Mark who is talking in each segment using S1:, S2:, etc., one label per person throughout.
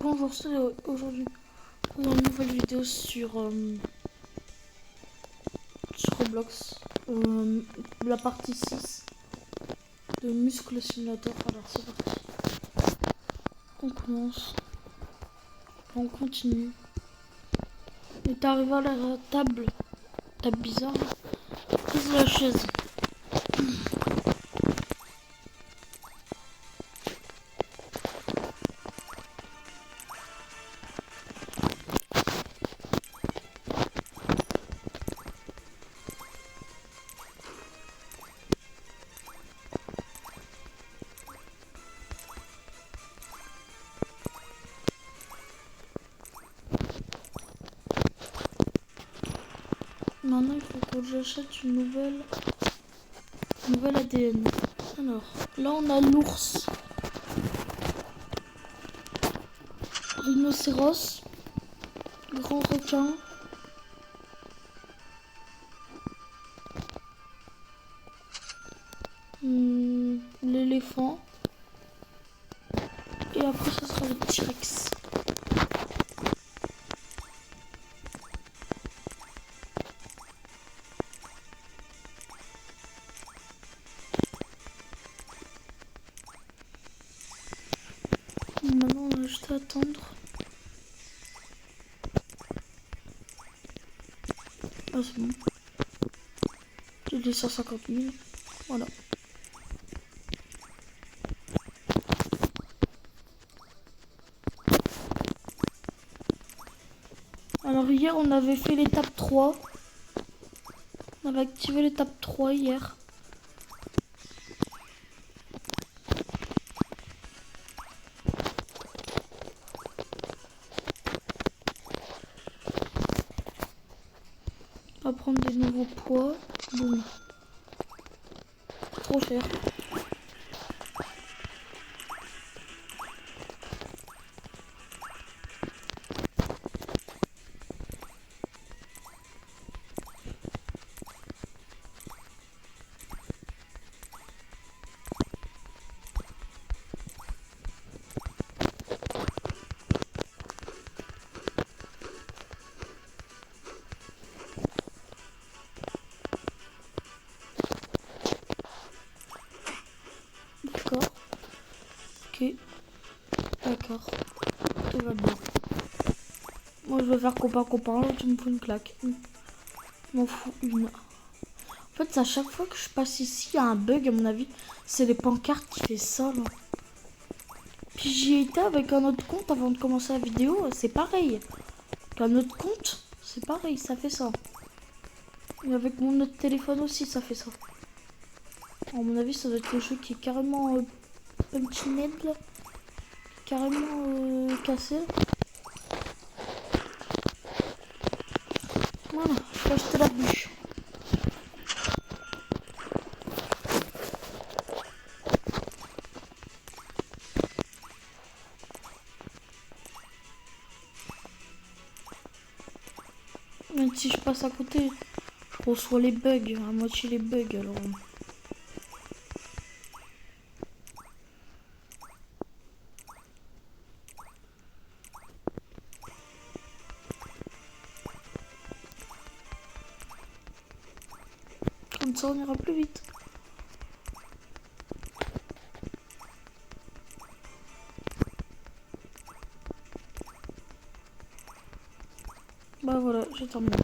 S1: Bonjour, c'est aujourd'hui pour une nouvelle vidéo sur Roblox, la partie 6 de Muscle Simulator. Alors c'est parti, on commence, on continue. On est arrivé à la table bizarre, prise de la chaise. Maintenant, il faut que j'achète une nouvelle ADN. Alors, là, on a l'ours, rhinocéros, grand requin, l'éléphant, et après, ça sera le T-Rex. Maintenant, on a juste à attendre. Ah, c'est bon. J'ai 250 000. Voilà. Alors, hier, on avait fait l'étape 3. On avait activé l'étape 3 hier. On va prendre des nouveaux poids. Boum. Trop cher. D'accord. Ok. D'accord. Tout va bien. Moi, je vais faire copain. Là, tu me fous une claque. M'en fous une. En fait, à chaque fois que je passe ici, il y a un bug, à mon avis. C'est les pancartes qui fait ça, là. Puis j'y étais avec un autre compte avant de commencer la vidéo. C'est pareil. Avec un autre compte, c'est pareil, ça fait ça. Et avec mon autre téléphone aussi, ça fait ça. À mon avis, ça doit être le jeu qui est carrément Punchinhead, là. Carrément cassé. Voilà, je vais acheter la bûche. Même si je passe à côté, je reçois les bugs, à moitié les bugs alors. Comme ça, on ira plus vite. Bah voilà, j'ai terminé.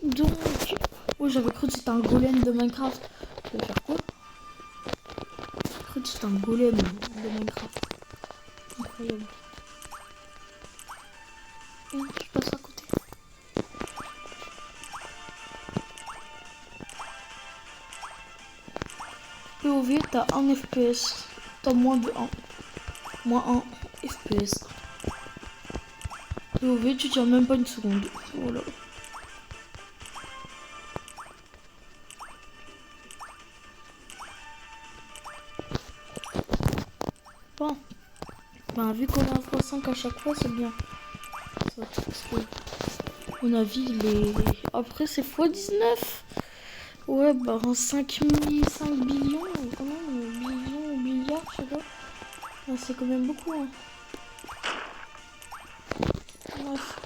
S1: Donc, oui, j'avais cru que c'était un golem de Minecraft. Je vais faire quoi? J'ai cru que c'était un golem de Minecraft. Incroyable. Et je passe à côté. POV, t'as 1 FPS. T'as moins de 1. Moins 1 FPS. POV, tu tiens même pas une seconde. Voilà. Bon. Ben, vu qu'on a un x5 à chaque fois, c'est bien. Ça, parce que, à mon avis, après, c'est x19. Ouais, bah, 5 billions, quand même, billions ou milliards, je sais pas. Ben, c'est quand même beaucoup, hein. Bref.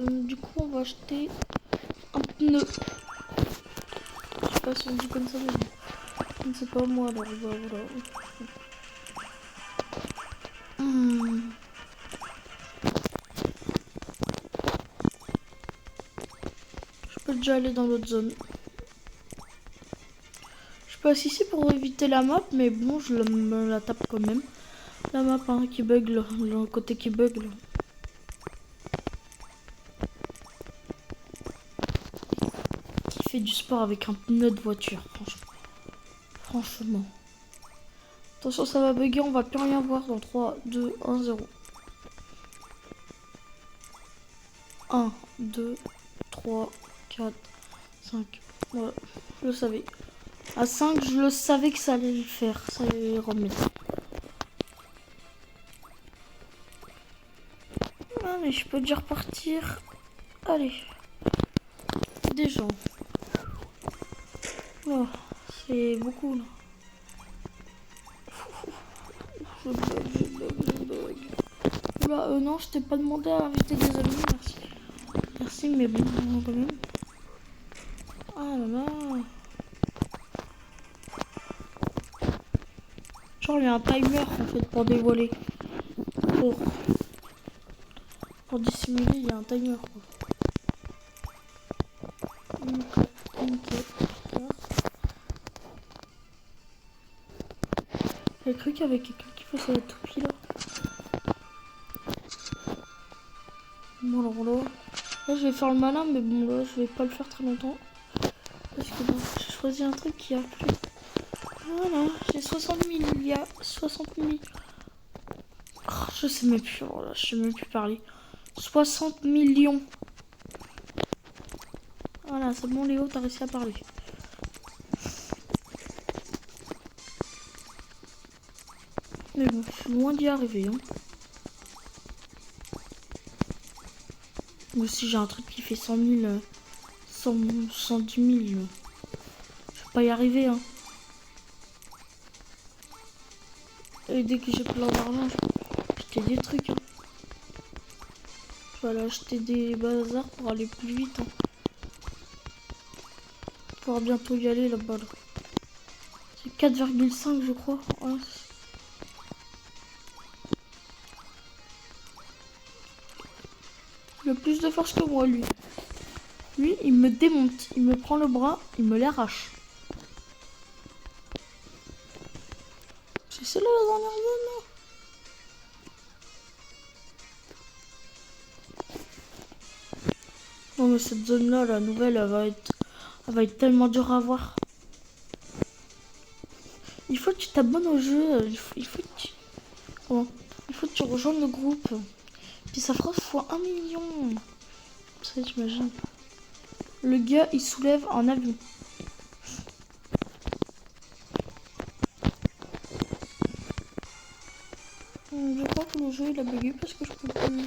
S1: Du coup, on va acheter un pneu. Je sais pas si on dit comme ça, mais je ne sais pas moi. Alors voilà. Je peux déjà aller dans l'autre zone. Je passe ici pour éviter la map, mais bon, je me la tape quand même. La map hein, qui bug, là. Le côté qui bug. Là. Qui fait du sport avec un pneu de voiture, franchement. Attention, ça va bugger, on va plus rien voir dans 3, 2, 1, 0. 1, 2, 3, 4, 5. Voilà, je le savais. À 5, je le savais que ça allait le faire. Ça allait le remettre. Ah, mais je peux déjà repartir. Allez. Des gens. Oh, c'est beaucoup là. Je bug. Oula, non, je t'ai pas demandé à inviter des amis, merci. Merci, mais bon, quand même. Ah là là. Genre, il y a un timer en fait pour dévoiler. Pour dissimuler, il y a un timer quoi. Ok. J'ai cru qu'il y avait quelqu'un qui faisait la toupie là. Bon alors là, je vais faire le malin, mais bon là, je vais pas le faire très longtemps. Parce que bon, j'ai choisi un truc qui a plus. Voilà, j'ai 60 000, il y a 60 000. Oh, je sais même plus, oh là, je sais même plus parler. 60 millions. Voilà, c'est bon Léo, t'as réussi à parler. Mais bon, je suis loin d'y arriver. Hein. Ou si j'ai un truc qui fait 100 000, 110 000, je vais pas y arriver. Hein. Et dès que j'ai plein d'argent, je peux acheter des trucs. Hein. Je vais aller acheter des bazars pour aller plus vite. Hein. Pour pouvoir bientôt y aller là-bas. Là. C'est 4,5 je crois. Ouais. Il a plus de force que moi lui. Lui, il me démonte. Il me prend le bras, il me l'arrache. C'est celle-là la dernière zone. Non mais cette zone-là, la nouvelle, elle va être tellement dure à voir. Il faut que tu t'abonnes au jeu. Il faut que tu... Oh, il faut que tu rejoignes le groupe. Puis ça fera fois 1 million. Ça, j'imagine. Le gars, il soulève un avion. Je crois que le jeu, il a bugué parce que je peux plus...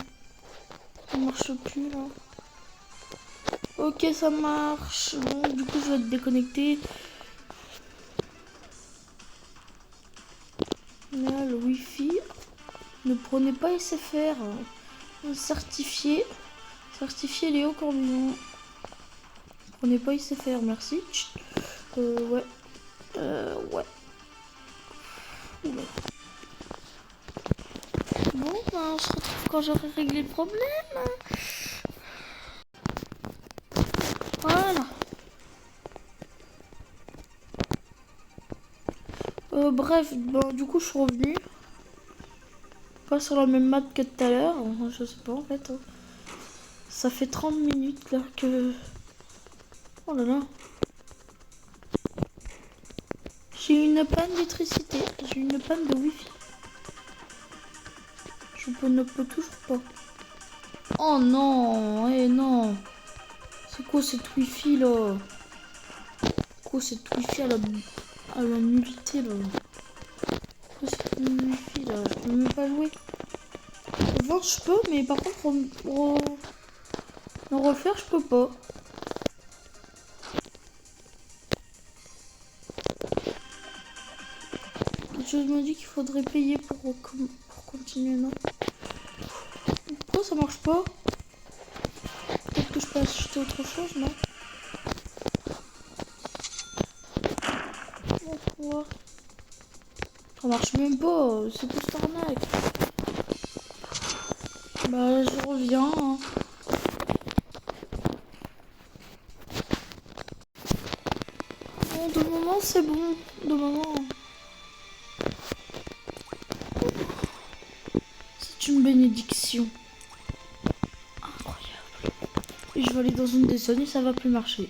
S1: Ça marche plus, là. Ok, ça marche. Bon, du coup, je vais te déconnecter. Là, le wifi. Ne prenez pas SFR. Certifié. Certifié Léo Corbillon. Prenez pas SFR, merci. Ouais. Ouais. Oula. Bon, ben, on se retrouve quand j'aurai réglé le problème. Voilà. Bref, ben, du coup, je suis revenue. Pas sur la même map que tout à l'heure. Je sais pas, en fait. Ça fait 30 minutes, là, que... Oh là là. J'ai une panne d'électricité. J'ai une panne de wifi. Je ne peux toujours pas. Oh non, non. C'est quoi cette wifi là? Quoi cette wifi à la nullité là? Quoi cette wifi là? Je peux même pas jouer. Enfin, je peux, mais par contre, en refaire, je peux pas. Quelque chose me dit qu'il faudrait payer pour continuer, non? Pourquoi ça marche pas? Peut-être que je peux acheter autre chose, non? Pourquoi? Ça marche même pas, c'est tout cette arnaque. Bah je reviens. Hein. Bon, de moment c'est bon. De moment. C'est une bénédiction. Incroyable. Et je vais aller dans une des zones et ça va plus marcher.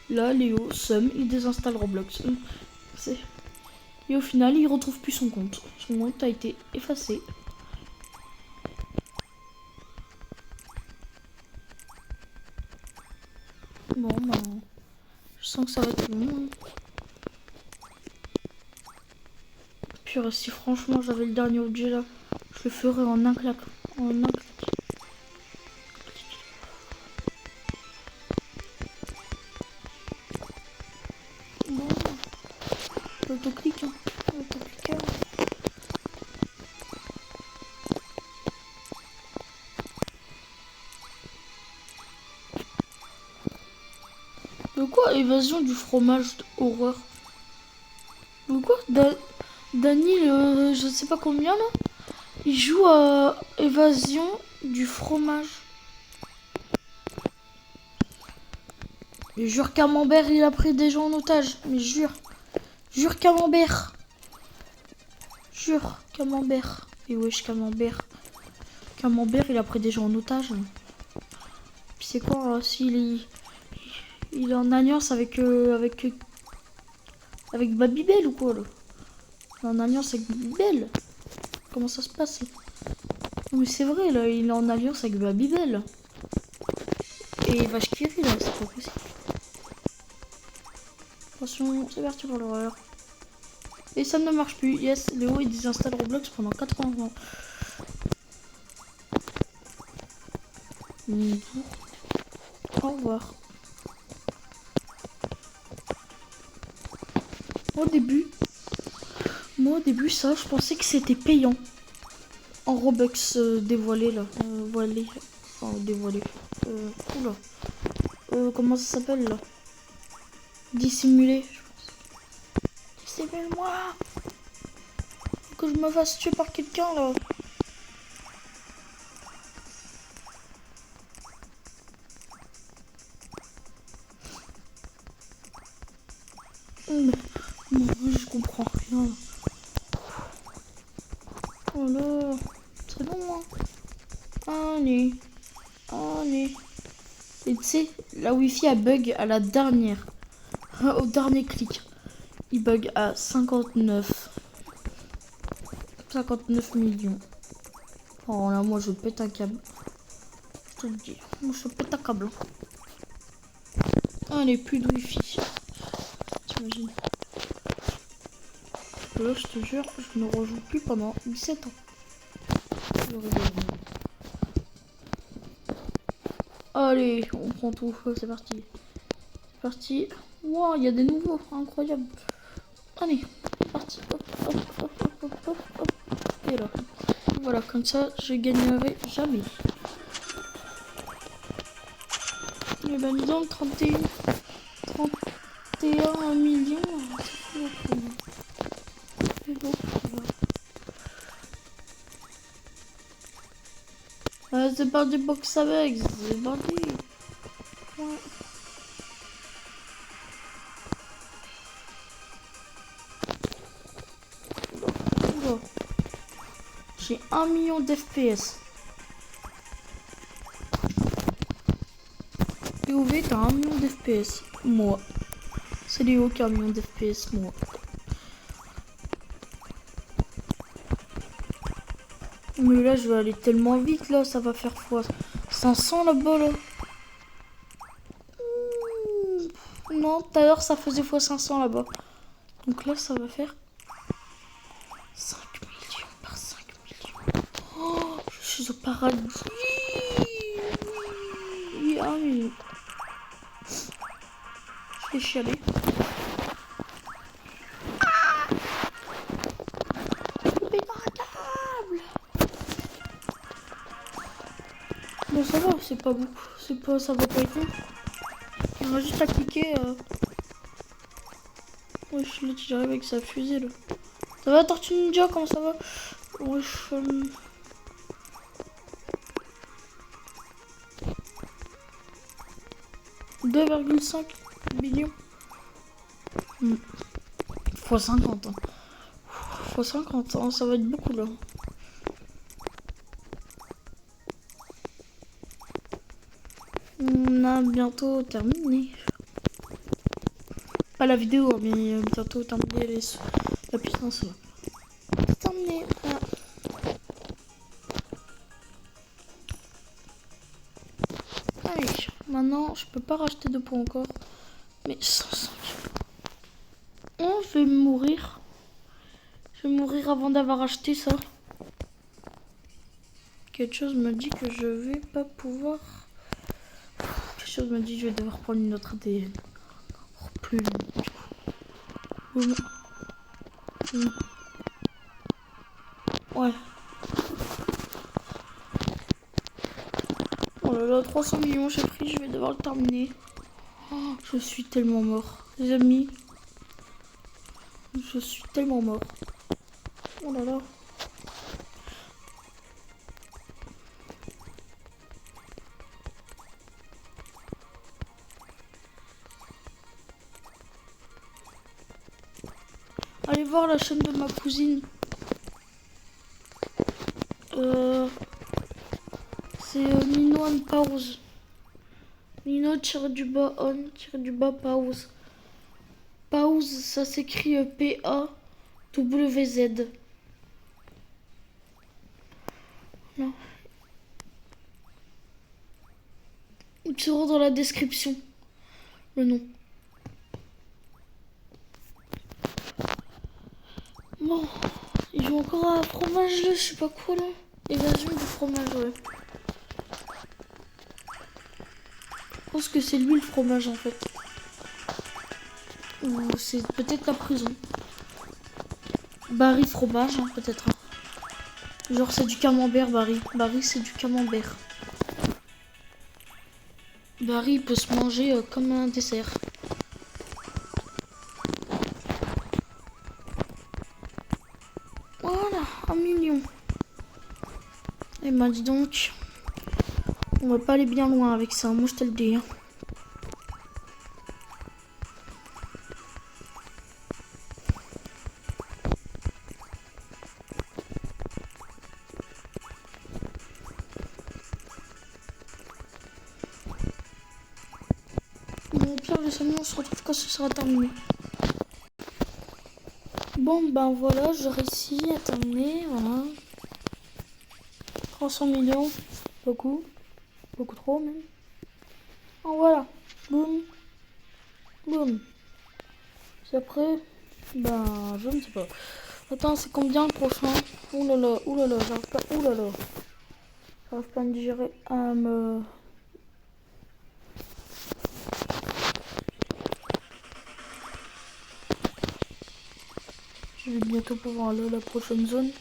S1: Là, Léo, il désinstalle Roblox. Et au final, il retrouve plus son compte. Son compte a été effacé. Bon, bah, je sens que ça va être long. Purée, si franchement j'avais le dernier objet là, je le ferais en un claque. En un claque. Bon, autoclic, hein. Autocliqueur. De quoi? Évasion du fromage horreur. De quoi? Dany, je sais pas combien là, il joue à évasion du fromage. Mais jure Camembert, il a pris des gens en otage. Mais jure. Jure Camembert. Jure Camembert. Et wesh Camembert. Camembert, il a pris des gens en otage. Puis c'est quoi s'il il est en alliance avec Babybel ou quoi là? Il est en alliance avec Babybel. Comment ça se passe là? Non mais c'est vrai là, il est en alliance avec Babybel. Et Vache qui rit là, c'est pas possible. Attention, c'est parti pour l'horreur. Et ça ne marche plus. Yes, Léo il désinstalle Roblox pendant 80 ans. Au revoir. Moi au début ça, je pensais que c'était payant. En Robux dévoilé là. Enfin dévoilé. Oula. Comment ça s'appelle là? Dissimulé. Dissimule-moi. Que je me fasse tuer par quelqu'un là. Je comprends rien. Oh là, c'est long hein. Allez. Et tu sais, la wifi a bug à la dernière. Au dernier clic. Il bug à 59 millions. Oh là, moi je pète un câble. Je te le dis. Moi je pète un câble. Allez, plus de wifi. T'imagines? Là, je te jure, je ne rejoue plus pendant 17 ans. Allez, on prend tout. C'est parti. C'est parti. Wow, il y a des nouveaux. Incroyable. Allez, c'est parti. Hop. Et là. Voilà, comme ça, je gagnerai jamais. Et ben, dis donc, 31 millions. C'est bon. C'est pas du box avec, c'est parti. Ouais. Oula. J'ai 1 million d'FPS. POV, t'as 1 million d'FPS. Moi. C'est Léo qui a 1 million d'FPS, moi. Mais là, je vais aller tellement vite, là. Ça va faire fois 500 là-bas, là. Non, tout à l'heure, ça faisait fois 500 là-bas. Donc là, ça va faire 5 millions par 5 millions. Oh, je suis au paradis. Oui, 1 million. Je vais chialer. ça va, c'est pas beaucoup. C'est pas, ça va pas être long. On a juste à cliquer. Wesh, là, j'arrive avec sa fusée là. Ça va, Tortue Ninja, comment ça va? Wesh. 2,5 millions. Fois 50. Hein. Fois 50, hein, ça va être beaucoup là. On a bientôt terminé. Pas la vidéo, mais bientôt terminé la puissance. C'est terminé. Voilà. Allez, maintenant je peux pas racheter de points encore. Mais 105. Oh, je vais mourir. Je vais mourir avant d'avoir acheté ça. Quelque chose me dit que je vais pas pouvoir. Quelque chose me dit que je vais devoir prendre une autre ADN. Oh, plus long. Ouais. Oh là là, 300 millions j'ai pris, je vais devoir le terminer. Oh, je suis tellement mort. Les amis. Je suis tellement mort. Oh là là. Allez voir la chaîne de ma cousine. C'est Nino and Pause. Nino-on-du-bas pause. Pause, ça s'écrit P-A-W-Z. Non. Il sera dans la description. Le nom. Bon. Ils jouent encore à fromage là, je sais pas quoi là. Évasion du fromage, ouais. Je pense que c'est lui le fromage en fait. Ou c'est peut-être la prison. Barry fromage, hein, peut-être. Genre c'est du camembert, Barry. Barry c'est du camembert. Barry il peut se manger comme un dessert. Voilà, 1 million. Et ben dis donc, on va pas aller bien loin avec ça, moi je te le dis. Hein. Bon, au pire, les amis, on se retrouve quand ce sera terminé. Bon, ben voilà, j'ai réussi à terminer, voilà. 300 millions, beaucoup trop même. Oh, voilà, boum, boum. C'est après, ben, je ne sais pas. Attends, c'est combien le prochain? Oulala, j'arrive pas, j'arrive pas à me digérer, à me... Je vais bientôt pouvoir aller à la prochaine zone.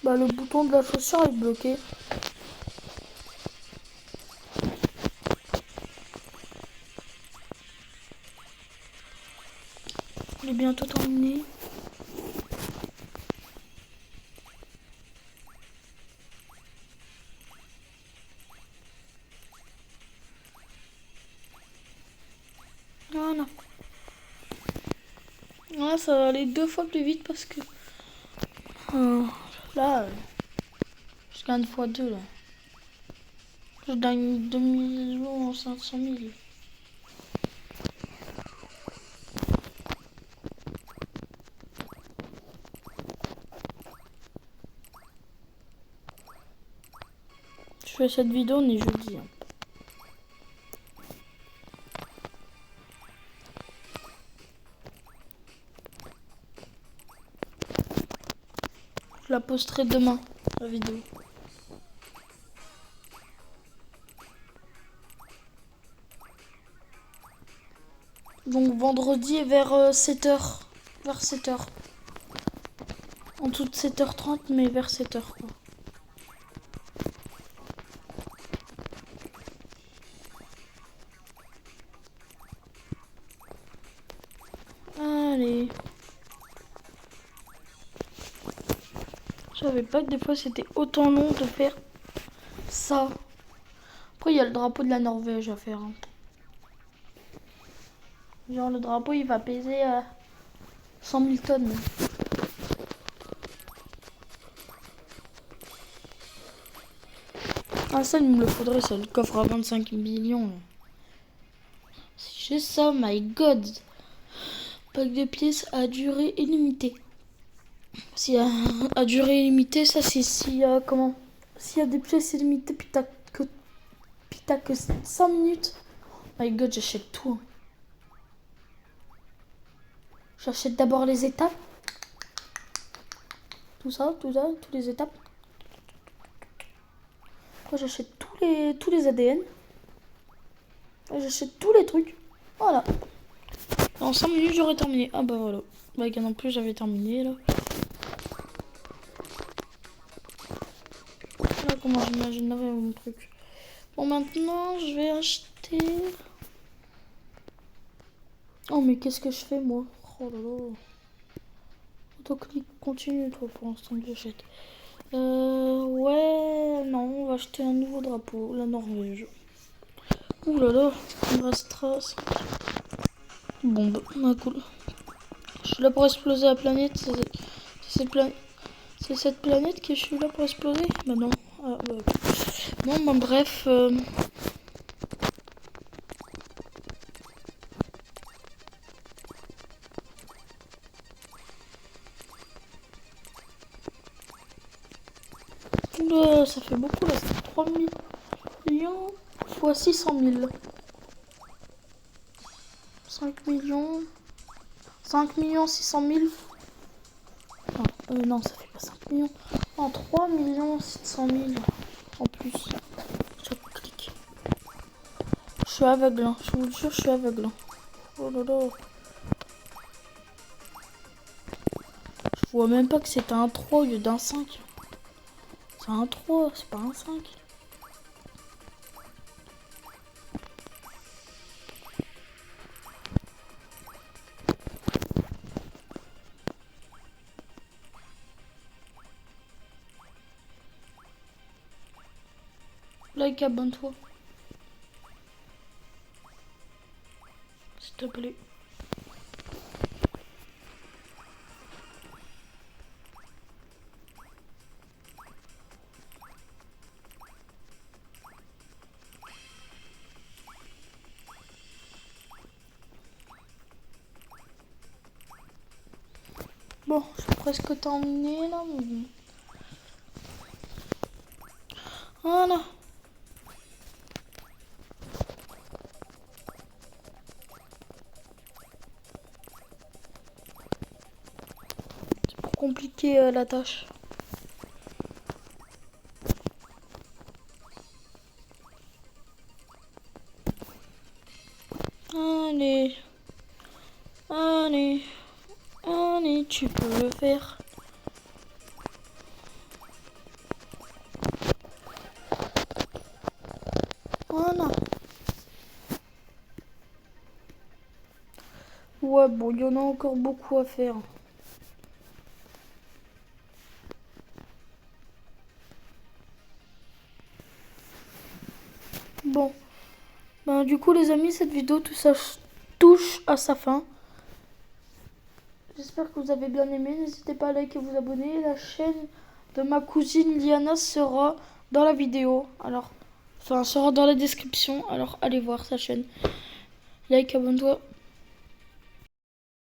S1: Bah, le bouton de la chaussure est bloqué. Il est bientôt terminé. Voilà. Là, ça va aller 2 fois plus vite parce que... là, je gagne fois 2 là. Je gagne 2 500 000. Je fais cette vidéo, on est jeudi. Hein. Je la posterai demain, la vidéo. Donc vendredi vers 7h. Vers 7h. En dessous de 7h30, mais vers 7h quoi. Allez. Je savais pas que des fois c'était autant long de faire ça. Après il y a le drapeau de la Norvège à faire. Hein. Genre le drapeau il va peser 100 000 tonnes. Ah ça il me le faudrait, ça le coffre à 25 millions. Si j'ai ça, my god. Pack de pièces à durée illimitée. Si à durée illimitée, ça c'est s'il y a comment? S'il y a des pièces illimitées puis t'as que 5 minutes. My god, j'achète tout. Hein. J'achète d'abord les étapes. Tout ça, toutes les étapes. Après j'achète tous les ADN. Et j'achète tous les trucs. Voilà. En 5 minutes j'aurais terminé. Ah bah voilà. Bah non plus j'avais terminé là. Là comment j'imaginerais mon truc. Bon maintenant je vais acheter. Oh mais qu'est-ce que je fais moi? Oh là là. Autoclic continue toi pour l'instant que j'achète. Ouais non on va acheter un nouveau drapeau, la Norvège. Ouh là là, il me restera. Bombe, ah cool. Je suis là pour exploser la planète. C'est cette planète que je suis là pour exploser? Bah non. Ah, bah. Bon, bah bref. Oula, ça fait beaucoup là. C'est 3 millions fois 600 000. 5 millions. 5 millions 600 000. Non, ça fait pas 5 millions. Non, 3 millions 700 000 en plus. Je clique. Je suis aveugle, hein. Je vous le jure, je suis aveugle. Hein. Oh là là. Je vois même pas que c'était un 3 au lieu d'un 5. C'est un 3, c'est pas un 5. Like, abonne-toi. S'il te plaît. Bon, j'ai presque terminé là. Mais... Voilà. C'est pour compliquer la tâche. Allez. Allez. Allez, tu peux le faire. Voilà. Ouais, bon, il y en a encore beaucoup à faire. Bon. Ben, du coup, les amis, cette vidéo, tout ça touche à sa fin. J'espère que vous avez bien aimé. N'hésitez pas à liker et vous abonner. La chaîne de ma cousine Liana sera dans la vidéo. Alors, enfin, sera dans la description. Alors, allez voir sa chaîne. Like, abonne-toi.